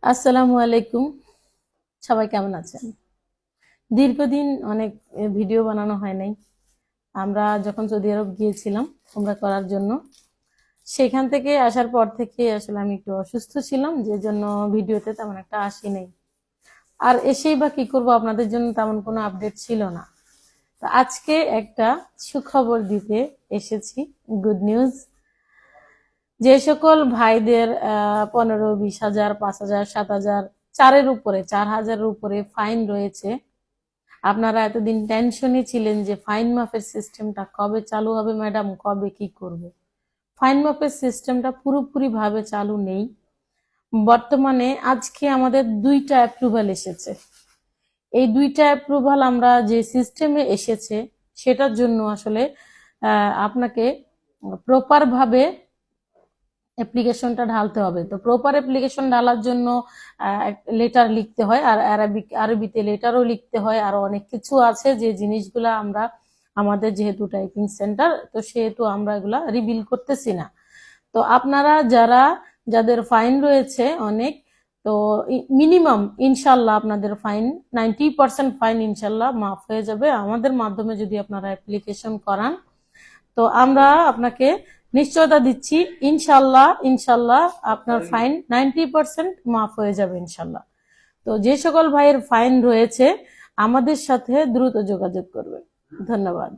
আসসালামু আলাইকুম। সবাই কেমন আছেন? দীর্ঘদিন অনেক ভিডিও বানানো হয় নাই। আমরা যখন সৌদি আরব গিয়েছিলাম উমরা করার জন্য, সেখান থেকে আসার পর থেকে আসলে আমি একটু অসুস্থ ছিলাম, যে জন্য ভিডিওতে তেমন একটা আসি নাই। আর এসেই বা কি করবো, আপনাদের জন্য তেমন কোনো আপডেট ছিল না। তো আজকে একটা সুখবর দিতে এসেছি, গুড নিউজ। যে সকল ভাইদের 15-20 হাজার, 5,000, 7,000, 4,000-এর উপরে ফাইন রয়েছে, আপনারা এতদিন টেনশনে ছিলেন যে ফাইন মাফের সিস্টেমটা কবে চালু হবে ম্যাডাম, কবে কি করব। ফাইন মাফের সিস্টেমটা পুরোপুরি ভাবে চালু নেই বর্তমানে। আজকে আমাদের 2টা অ্যাপ্রুভাল এসেছে। এই 2টা অ্যাপ্রুভাল আমরা যে সিস্টেমে এসেছে সেটার জন্য আসলে আপনাকে প্রপার ভাবে অ্যাপ্লিকেশনটা ঢালতে হবে। তো প্রপার অ্যাপ্লিকেশন ঢালার জন্য লেটার লিখতে হয়, আর আরবিতে লেটারও লিখতে হয়, আরো অনেক কিছু আছে যে জিনিসগুলা আমরা আমাদের যেহেতু টাইপিং সেন্টার, তো সেহেতু আমরা এগুলা রিভিল করতেছি না। তো আপনারা যাদের ফাইন রয়েছে অনেক, তো মিনিমাম ইনশাল্লাহ আপনাদের ফাইন 90% ফাইন ইনশাল্লাহ মাফ হয়ে যাবে আমাদের মাধ্যমে যদি আপনারা অ্যাপ্লিকেশন করান। তো আমরা আপনাকে নিশ্চয়তা দিচ্ছি, ইনশাল্লাহ ইনশাল্লাহ আপনার ফাইন 90% মাফ হয়ে যাবে ইনশাল্লাহ। তো যে সকল ভাইয়ের ফাইন রয়েছে আমাদের সাথে দ্রুত যোগাযোগ করবেন। ধন্যবাদ।